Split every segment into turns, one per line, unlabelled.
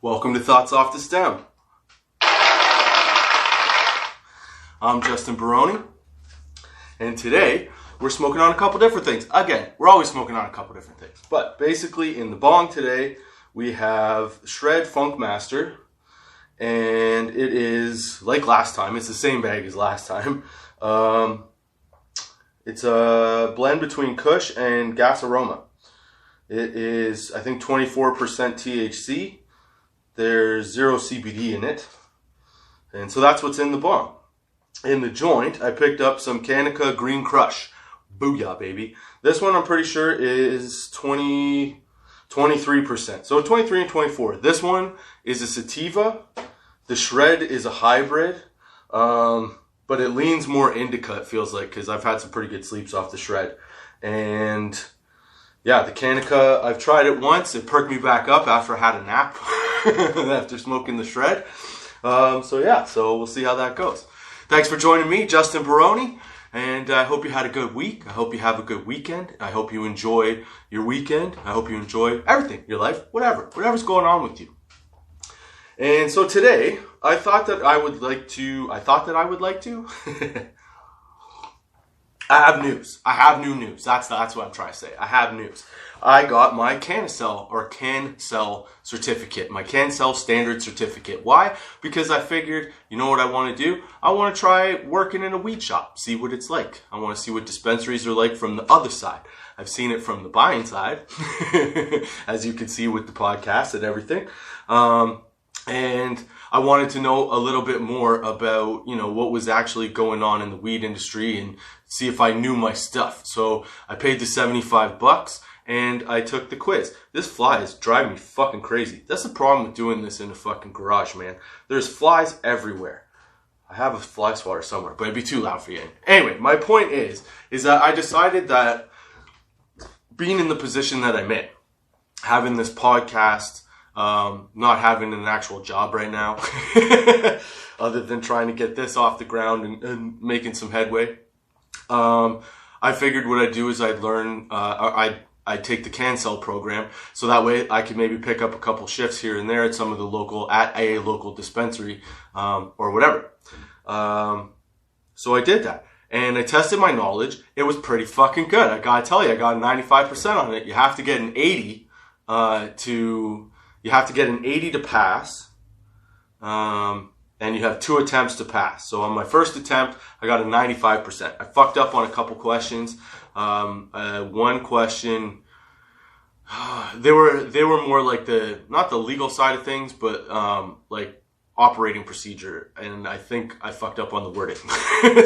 Welcome to Thoughts Off the Stem. I'm Justin Barone, and today we're smoking on a couple different things. Again, we're always smoking on a couple different things, but basically in the bong today we have Shred Funk Master, and it is like last time. It's the same bag as last time. It's a blend between Kush and Gas Aroma. It is, I think, 24% THC. There's 0 CBD in it. And so that's what's in the bong. In the joint, I picked up some Canada Green Crush. Booyah, baby. This one I'm pretty sure is 23%. So 23 and 24. This one is a sativa. The Shred is a hybrid. But it leans more indica, it feels like, because I've had some pretty good sleeps off the Shred. And yeah, the Canada, I've tried it once. It perked me back up after I had a nap. After smoking the Shred. So we'll see how that goes. Thanks for joining me, Justin Barone, and I hope you had a good week. I hope you have a good weekend. I hope you enjoy your weekend. I hope you enjoy everything, your life, whatever's going on with you. And so today, I thought that I would like to I have news. I have new news. That's what I'm trying to say. I have news. I got my Cannsell certificate, my Cannsell standard certificate. Why? Because I figured, you know what I want to do? I want to try working in a weed shop, see what it's like. I want to see what dispensaries are like from the other side. I've seen it from the buying side, as you can see with the podcast and everything. And I wanted to know a little bit more about, what was actually going on in the weed industry and see if I knew my stuff. So I paid the $75 and I took the quiz. This fly is driving me fucking crazy. That's the problem with doing this in a fucking garage, man. There's flies everywhere. I have a fly swatter somewhere, but it'd be too loud for you. Anyway, my point is that I decided that being in the position that I'm in, having this podcast, not having an actual job right now, other than trying to get this off the ground and making some headway. I figured what I'd do is I'd learn, I'd take the Cannsell program, so that way I could maybe pick up a couple shifts here and there at a local dispensary, or whatever. So I did that. And I tested my knowledge. It was pretty fucking good. I gotta tell you, I got 95% on it. You have to get an 80, to pass. And you have 2 attempts to pass. So on my first attempt, I got a 95%. I fucked up on a couple questions. One question, they were more like not the legal side of things, but like operating procedure. And I think I fucked up on the wording.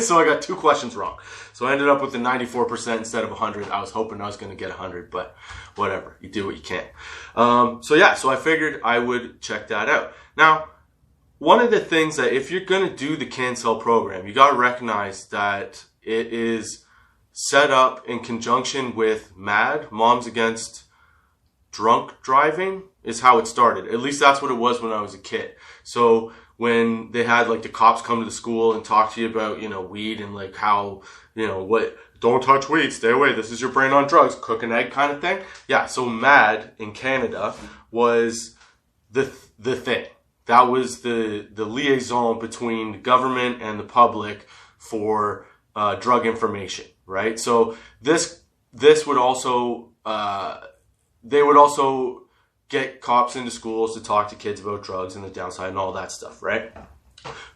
So I got 2 questions wrong. So I ended up with a 94% instead of 100. I was hoping I was going to get 100, but whatever. You do what you can. So I figured I would check that out. Now, one of the things that if you're going to do the Cannsell program, you got to recognize that it is set up in conjunction with MAD, Moms Against Drunk Driving, is how it started. At least that's what it was when I was a kid. So when they had like the cops come to the school and talk to you about, weed and like how, don't touch weed, stay away, this is your brain on drugs, cook an egg kind of thing. Yeah, so MAD in Canada was the thing. That was the liaison between the government and the public for drug information, right? So this would also they would also get cops into schools to talk to kids about drugs and the downside and all that stuff, right?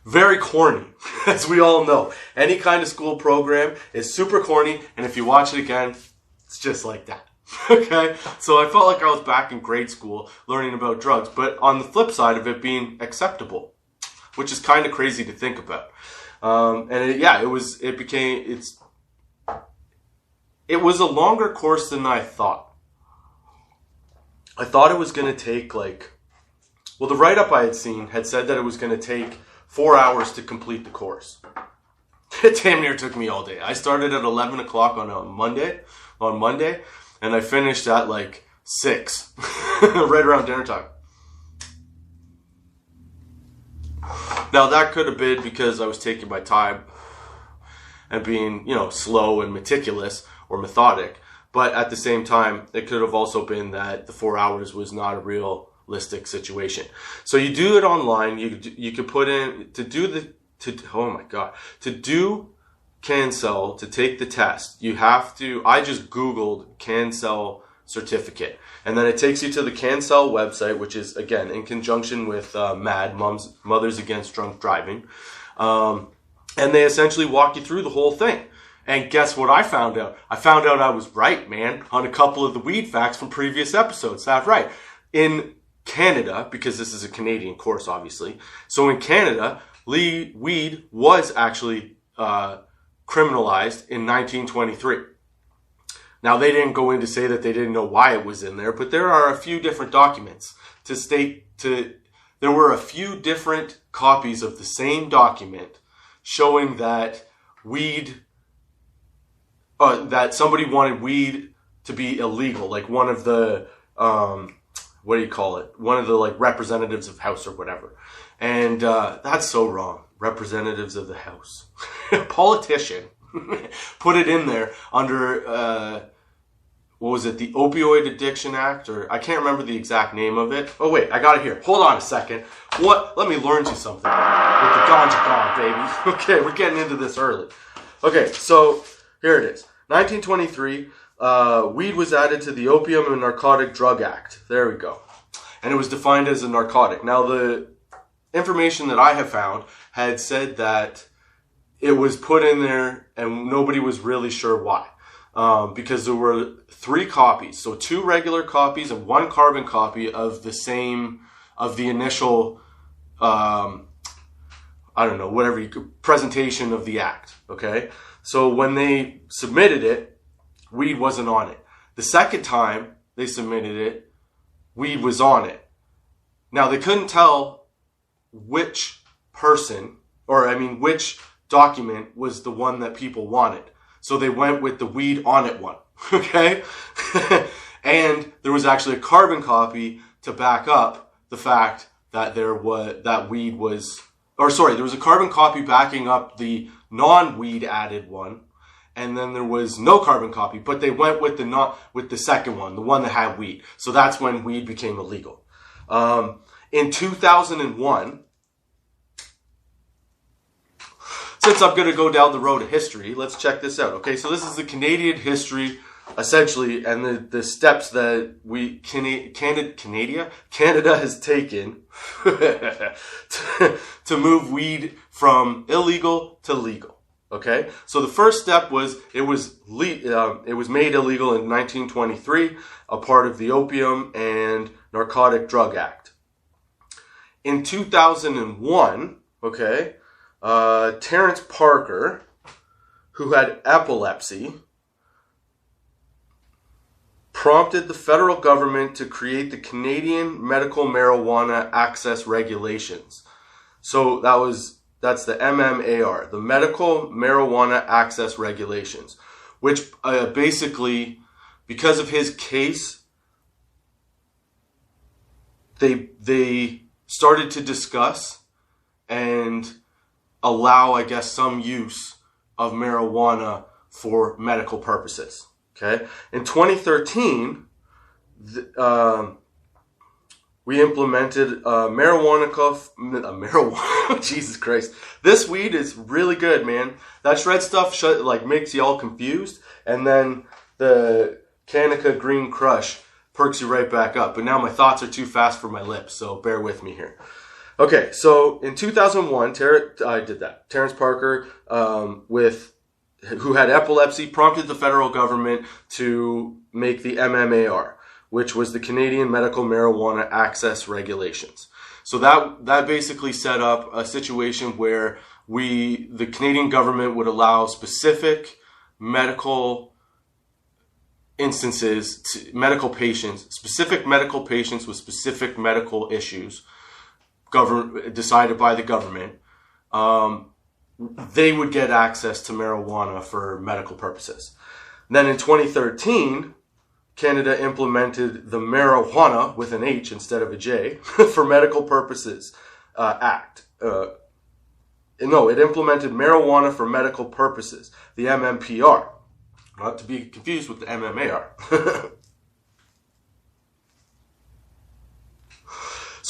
Very corny, as we all know. Any kind of school program is super corny, and if you watch it again, it's just like that. Okay, so I felt like I was back in grade school learning about drugs, but on the flip side of it being acceptable, which is kind of crazy to think about. It was a longer course than I thought. I thought it was going to take the write-up I had seen had said that it was going to take 4 hours to complete the course. It damn near took me all day. I started at 11 o'clock on Monday, and I finished at 6, right around dinner time. Now that could have been because I was taking my time and being, slow and meticulous or methodic. But at the same time, it could have also been that the 4 hours was not a real, capitalistic situation. So you do it online. You could put in to do Cannsell, to take the test. You have to. I just Googled Cannsell certificate, and then it takes you to the Cannsell website, which is again in conjunction with MAD, Mothers Against Drunk Driving, and they essentially walk you through the whole thing. And guess what I found out? I found out I was right, man, on a couple of the weed facts from previous episodes. That's right. In Canada, because this is a Canadian course, obviously. So in Canada, weed was actually criminalized in 1923. Now, they didn't go in to say that they didn't know why it was in there, but there are a few different documents there were a few different copies of the same document showing that that somebody wanted weed to be illegal, like one of the, one of the like representatives of House or whatever. And that's so wrong. Representatives of the House. Politician put it in there under, what was it, the Opioid Addiction Act? Or I can't remember the exact name of it. Oh wait, I got it here. Hold on a second. Let me learn you something. With the ganja gone, baby. Okay, we're getting into this early. Okay, so here it is. 1923, weed was added to the Opium and Narcotic Drug Act. There we go. And it was defined as a narcotic. Now, the information that I have found had said that it was put in there and nobody was really sure why. Because there were 3 copies. So 2 regular copies and 1 carbon copy of the initial, presentation of the act. Okay? So when they submitted it, weed wasn't on it. The second time they submitted it, weed was on it. Now, they couldn't tell which document was the one that people wanted. So they went with the weed on it one. Okay? And there was actually a carbon copy to back up the fact that there was a carbon copy backing up the non-weed added one, and then there was no carbon copy, but they went with the second one, the one that had weed. So that's when weed became illegal. In 2001, since I'm going to go down the road of history, let's check this out. Okay, so this is the Canadian history, essentially, and the steps that Canada has taken to move weed from illegal to legal. Okay, so the first step was it was made illegal in 1923, a part of the Opium and Narcotic Drug Act. In 2001, okay, Terrence Parker, who had epilepsy, prompted the federal government to create the Canadian Medical Marijuana Access Regulations. So that's the MMAR, the Medical Marijuana Access Regulations, which basically, because of his case, they started to discuss and allow, I guess, some use of marijuana for medical purposes. Okay, in 2013, we implemented marijuana. Jesus Christ, this weed is really good, man. That shred stuff makes you all confused, and then the Canada Green Crush perks you right back up. But now my thoughts are too fast for my lips, so bear with me here. Okay, so in 2001, Terrence Parker, who had epilepsy, prompted the federal government to make the MMAR, which was the Canadian Medical Marijuana Access Regulations. So that basically set up a situation where the Canadian government would allow specific medical instances, specific medical patients with specific medical issues, decided by the government, they would get access to marijuana for medical purposes. Then in 2013, Canada implemented the Marijuana, with an H instead of a J, for Medical Purposes Act. It implemented Marijuana for Medical Purposes, the MMPR. Not to be confused with the MMAR.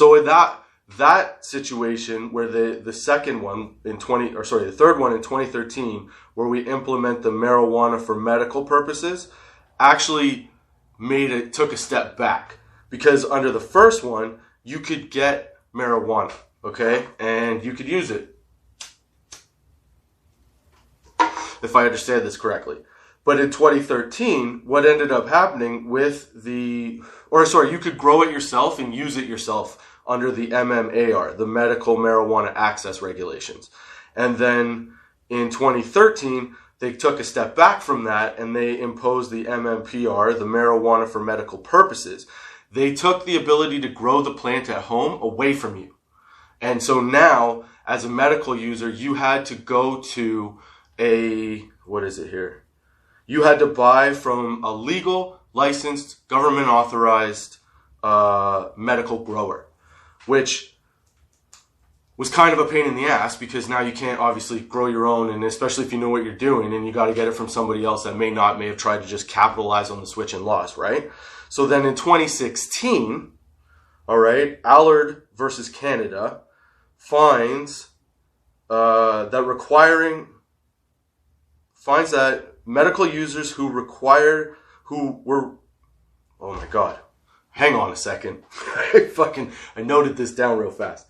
So in that situation where the third one in 2013, where we implement the marijuana for medical purposes, actually took a step back, because under the first one, you could get marijuana, okay? And you could use it, if I understand this correctly. But in 2013, what ended up happening with you could grow it yourself and use it yourself under the MMAR, the Medical Marijuana Access Regulations. And then in 2013, they took a step back from that and they imposed the MMPR, the Marijuana for Medical Purposes. They took the ability to grow the plant at home away from you. And so now, as a medical user, you had to go to you had to buy from a legal, licensed, government authorized medical grower, which was kind of a pain in the ass, because now you can't obviously grow your own, and especially if you know what you're doing, and you got to get it from somebody else that may have tried to just capitalize on the switch and loss, right? So then in 2016, all right, Allard versus Canada finds that medical users oh my God, hang on a second. I noted this down real fast.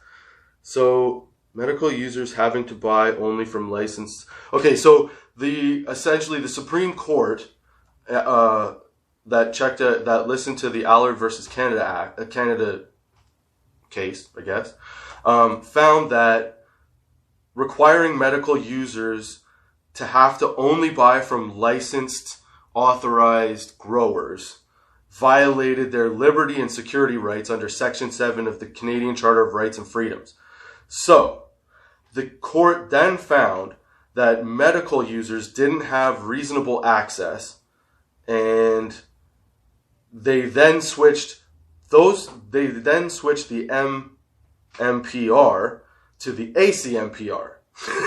So medical users having to buy only from licensed. Okay, so essentially the Supreme Court that listened to the Allard versus Canada case, I guess, found that requiring medical users to have to only buy from licensed, authorized growers violated their liberty and security rights under Section 7 of the Canadian Charter of Rights and Freedoms. So, the court then found that medical users didn't have reasonable access, and they then switched the MMPR to the ACMPR.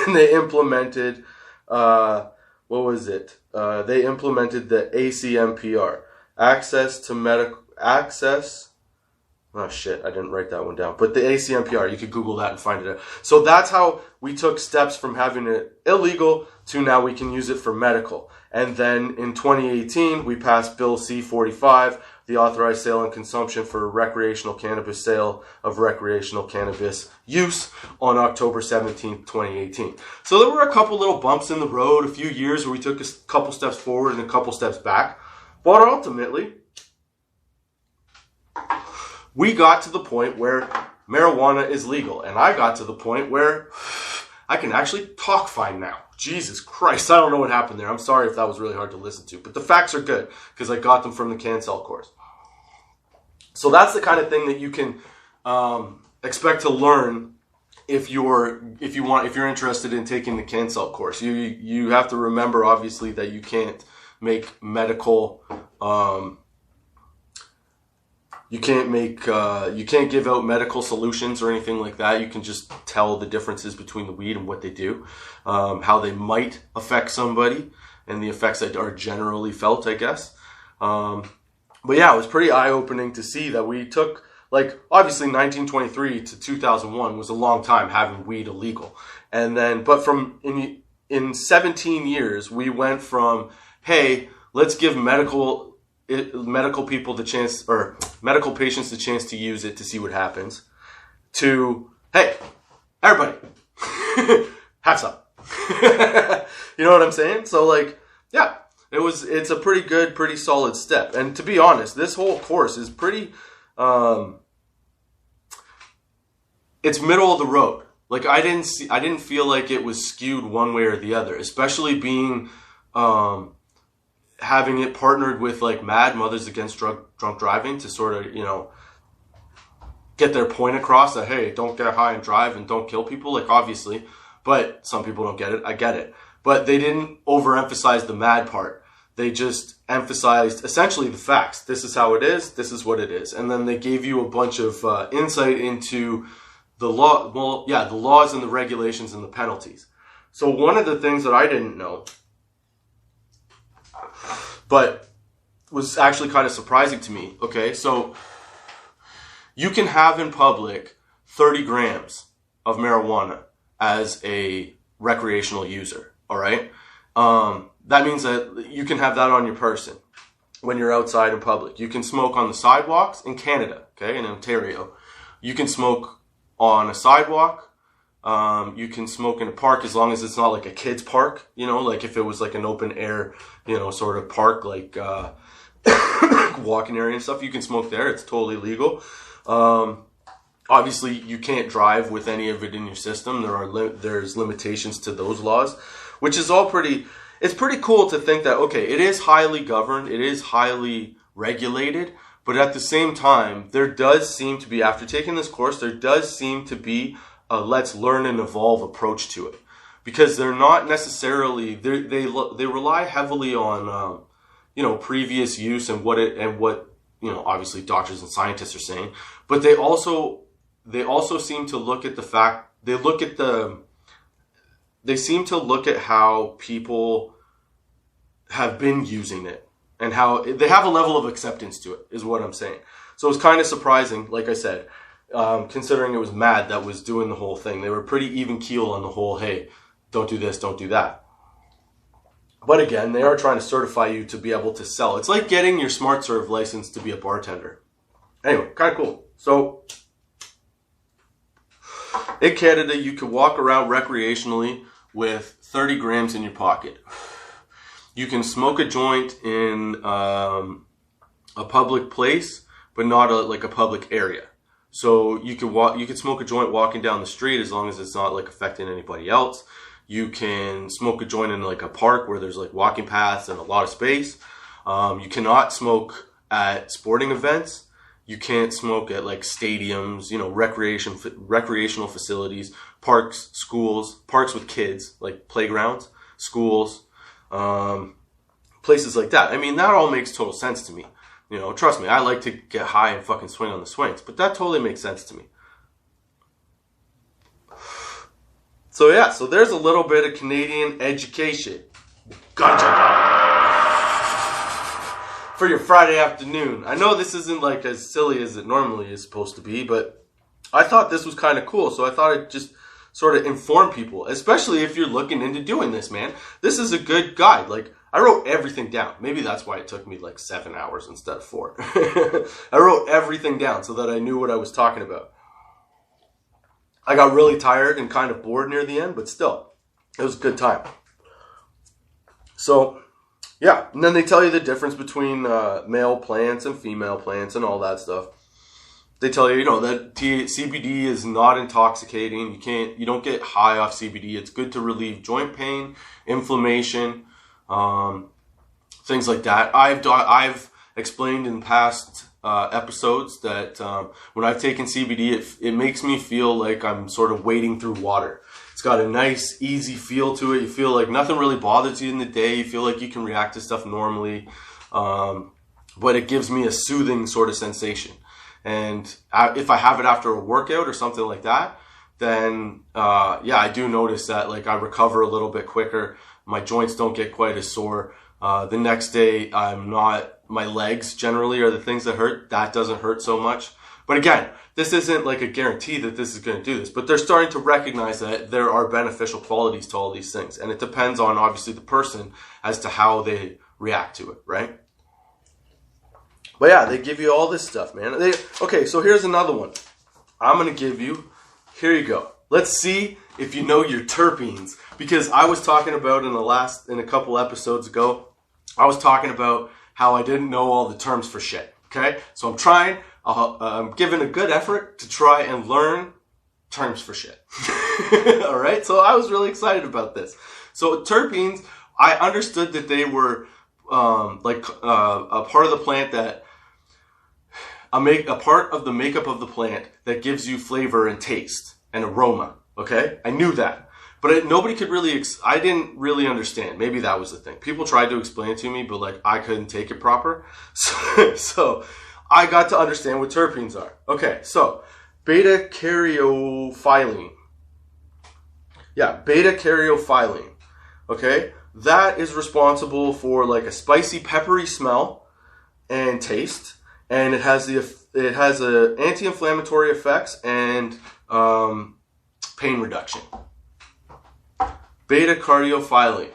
And they implemented, they implemented the ACMPR. Oh shit, I didn't write that one down. But the ACMPR, you could Google that and find it out. So that's how we took steps from having it illegal to now we can use it for medical. And then in 2018, we passed Bill C-45, the authorized sale and consumption for recreational cannabis use on October 17th, 2018. So there were a couple little bumps in the road, a few years where we took a couple steps forward and a couple steps back. But ultimately, we got to the point where marijuana is legal. And I got to the point where I can actually talk fine now. Jesus Christ, I don't know what happened there. I'm sorry if that was really hard to listen to. But the facts are good, because I got them from the Cannsell course. So that's the kind of thing that you can expect to learn if you're interested in taking the Cannsell course. You have to remember, obviously, that you can't make medical you can't give out medical solutions or anything like that. You can just tell the differences between the weed and what they do, how they might affect somebody, and the effects that are generally felt, I guess. But yeah, it was pretty eye-opening to see that we took, obviously 1923 to 2001 was a long time having weed illegal. And then, but in 17 years, we went from, hey, let's give medical people the chance, or medical patients the chance to use it to see what happens, to, hey, everybody, hats up. You know what I'm saying? So yeah, it's a pretty good, pretty solid step. And to be honest, this whole course is pretty, it's middle of the road. I didn't feel like it was skewed one way or the other, especially being, having it partnered with MAD, Mothers Against Drunk Driving, to sort of, get their point across that, hey, don't get high and drive and don't kill people, obviously, but some people don't get it. I get it. But they didn't overemphasize the MAD part. They just emphasized essentially the facts. This is how it is. This is what it is. And then they gave you a bunch of insight into the law. Well, yeah, the laws and the regulations and the penalties. So one of the things that I didn't know, but was actually kind of surprising to me. Okay, so You can have in public 30 grams of marijuana as a recreational user, all right? That means that you can have that on your person when you're outside in public. You can smoke on the sidewalks in Canada, okay, in Ontario. You can smoke on a sidewalk. You can smoke in a park as long as it's not like a kid's park, you know, like if it was like an open air, you know, sort of park, like walking area and stuff, you can smoke there. It's totally legal. Obviously, you can't drive with any of it in your system. There's limitations to those laws, which is all it's pretty cool to think that, okay, it is highly governed, it is highly regulated, but at the same time, there does seem to be, after taking this course, there does seem to be a let's learn and evolve approach to it. Because they're not necessarily, they rely heavily on, previous use and what, obviously doctors and scientists are saying, but they also seem to look at the fact, they seem to look at how people have been using it and how they have a level of acceptance to it, is what I'm saying. So it's kind of surprising, like I said, considering it was MAD that was doing the whole thing. They were pretty even keel on the whole, hey, don't do this, don't do that. But again, they are trying to certify you to be able to sell. It's like getting your Smart Serve license to be a bartender. Anyway, kind of cool. So in Canada, you can walk around recreationally with 30 grams in your pocket. You can smoke a joint in a public place, but not a public area. So you can smoke a joint walking down the street as long as it's not like affecting anybody else. You can smoke a joint in like a park where there's like walking paths and a lot of space. You cannot smoke at sporting events. You can't smoke at like stadiums, recreational facilities, parks, schools, parks with kids, like playgrounds, schools, places like that. I mean, that all makes total sense to me. Trust me, I like to get high and fucking swing on the swings, but that totally makes sense to me. So yeah, so there's a little bit of Canadian education. Gotcha! For your Friday afternoon. I know this isn't like as silly as it normally is supposed to be, but I thought this was kind of cool, so I thought I'd just sort of inform people, especially if you're looking into doing this, man. This is a good guide. Like, I wrote everything down. Maybe that's why it took me like 7 hours instead of 4. I wrote everything down so that I knew what I was talking about. I got really tired and kind of bored near the end, but still, it was a good time. So, yeah. And then they tell you the difference between male plants and female plants and all that stuff. They tell you, that CBD is not intoxicating. You don't get high off CBD. It's good to relieve joint pain, inflammation, things like that. I've explained in past episodes that when I've taken CBD, it makes me feel like I'm sort of wading through water. It's got a nice, easy feel to it. You feel like nothing really bothers you in the day. You feel like you can react to stuff normally, but it gives me a soothing sort of sensation. And if I have it after a workout or something like that, then I do notice that like I recover a little bit quicker. My joints don't get quite as sore. The next day, my legs generally are the things that hurt. That doesn't hurt so much. But again, this isn't like a guarantee that this is going to do this. But they're starting to recognize that there are beneficial qualities to all these things. And it depends on, obviously, the person as to how they react to it, right? But yeah, they give you all this stuff, man. Okay, so here's another one. I'm going to give you, here you go. Let's see if you know your terpenes. Because I was talking about in a couple episodes ago, I was talking about how I didn't know all the terms for shit. Okay? So I'm giving a good effort to try and learn terms for shit. All right? So I was really excited about this. So terpenes, I understood that they were a part of the plant that a part of the makeup of the plant that gives you flavor and taste and aroma. Okay? I knew that. But nobody could really, I didn't really understand. Maybe that was the thing. People tried to explain it to me, but like I couldn't take it proper. So I got to understand what terpenes are. Okay, so beta-caryophyllene. Yeah, beta-caryophyllene. Okay? That is responsible for like a spicy, peppery smell and taste. And it has the it has a anti-inflammatory effects and pain reduction. Beta cardiophyllene.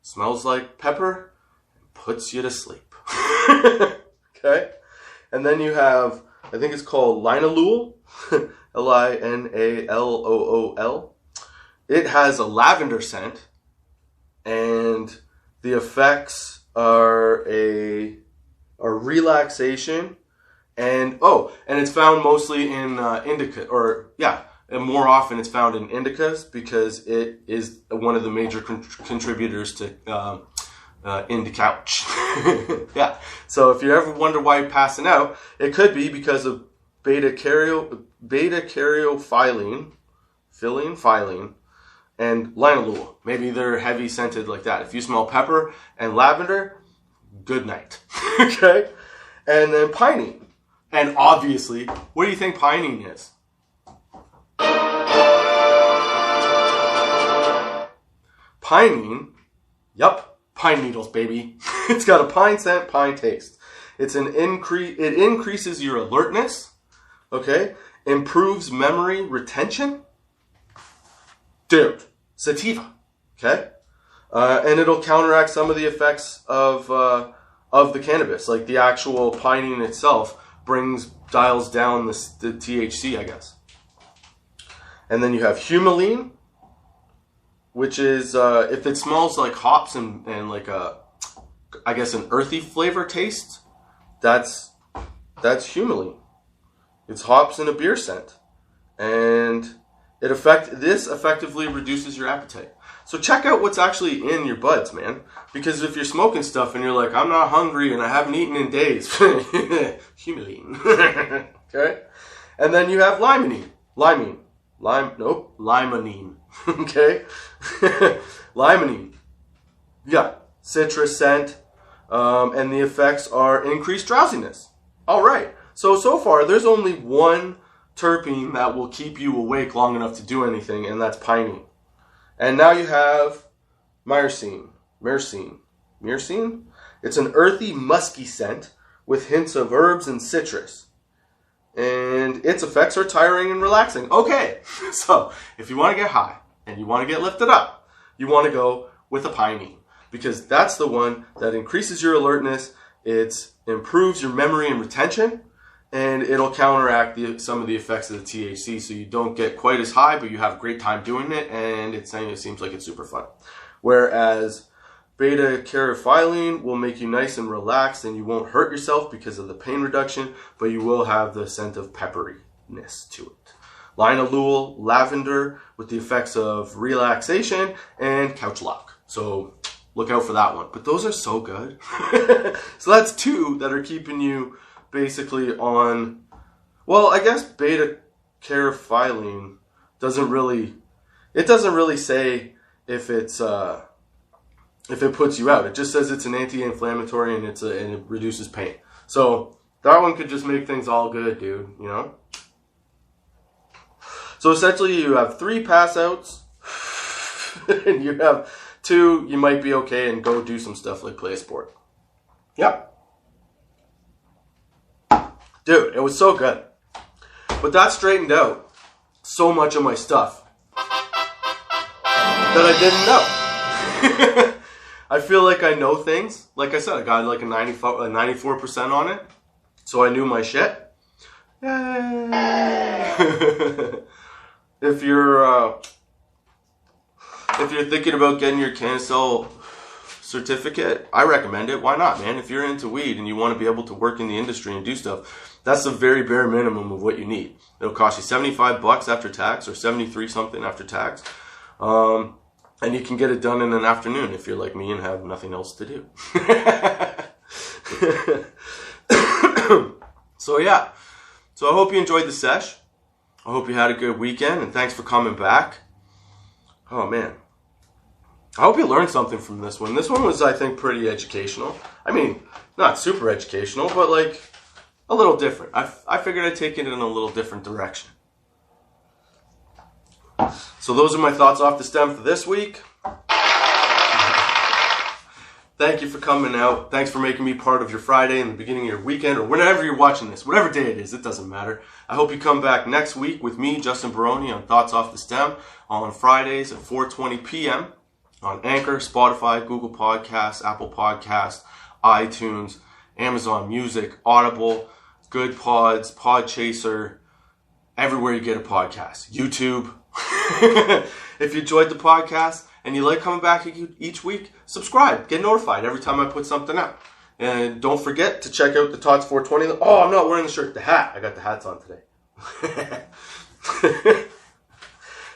Smells like pepper and puts you to sleep. Okay? And then you have, I think it's called linalool. Linalool. It has a lavender scent, and the effects are relaxation, and it's found mostly in indica, and more often it's found in indicas because it is one of the major contributors to indica couch. Yeah. So if you ever wonder why you're passing out, it could be because of beta cariophylline, and linalool. Maybe they're heavy scented like that. If you smell pepper and lavender, good night. Okay? And then pinene. And obviously, what do you think pinene is? Pinene, pine needles, baby. It's got a pine scent, pine taste. It increases your alertness, okay? Improves memory retention. Dude, sativa, okay? And it'll counteract some of the effects of the cannabis. Like the actual pinene itself dials down the THC, I guess. And then you have humulene, which is, if it smells like hops and like an earthy flavor taste, that's humulene. It's hops and a beer scent. And this effectively reduces your appetite. So check out what's actually in your buds, man. Because if you're smoking stuff and you're like, I'm not hungry and I haven't eaten in days. Humulene. Okay? And then you have limonene. Limonene. Okay? Limonene. Yeah. Citrus scent. And the effects are increased drowsiness. All right. So far, there's only one terpene that will keep you awake long enough to do anything, and that's pinene. And now you have myrcene. It's an earthy, musky scent with hints of herbs and citrus. And its effects are tiring and relaxing. Okay, so if you want to get high and you want to get lifted up, you want to go with a pinene, because that's the one that increases your alertness, it improves your memory and retention, and it'll counteract some of the effects of the THC, so you don't get quite as high, but you have a great time doing it, and it seems like it's super fun. Whereas beta cariophylline will make you nice and relaxed, and you won't hurt yourself because of the pain reduction, but you will have the scent of pepperiness to it. Linalool, lavender, with the effects of relaxation and couch lock. So look out for that one. But those are so good. So that's two that are keeping you basically on, well, I guess beta cariophylline doesn't really say if it's if it puts you out. It just says it's an anti-inflammatory and and it reduces pain. So that one could just make things all good, dude, you know? So essentially you have 3 pass outs and you have 2, you might be okay and go do some stuff like play a sport. Yep. Dude, it was so good. But that straightened out so much of my stuff that I didn't know. I feel like I know things. Like I said, I got like a 94% on it. So I knew my shit. Yay! If you're thinking about getting your Cannsell certificate, I recommend it. Why not, man? If you're into weed and you want to be able to work in the industry and do stuff, that's the very bare minimum of what you need. It'll cost you $75 after tax, or 73 something after tax. And you can get it done in an afternoon if you're like me and have nothing else to do. So yeah. So I hope you enjoyed the sesh. I hope you had a good weekend, and thanks for coming back. Oh man. I hope you learned something from this one. This one was, I think, pretty educational. I mean, not super educational, but like a little different. I figured I'd take it in a little different direction. So those are my thoughts off the stem for this week. Thank you for coming out. Thanks for making me part of your Friday and the beginning of your weekend, or whenever you're watching this, whatever day it is, it doesn't matter. I hope you come back next week with me, Justin Barone, on Thoughts Off the Stem on Fridays at 4:20 p.m. on Anchor, Spotify, Google Podcasts, Apple Podcasts, iTunes, Amazon Music, Audible, Good Pods, Podchaser, everywhere you get a podcast. YouTube. If you enjoyed the podcast and you like coming back each week, subscribe. Get notified every time I put something out. And don't forget to check out the Tots 420. Oh, I'm not wearing the shirt. The hat. I got the hats on today.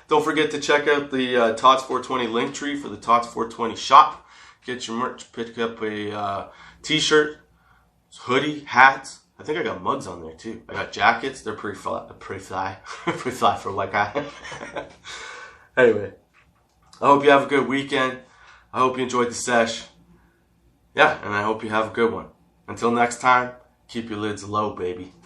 Don't forget to check out the Tots 420 link tree for the Tots 420 shop. Get your merch. Pick up a t-shirt, hoodie, hats. I think I got mugs on there too. I got jackets. They're pretty fly. Pretty fly for like I. Anyway, I hope you have a good weekend. I hope you enjoyed the sesh. Yeah, and I hope you have a good one. Until next time, keep your lids low, baby.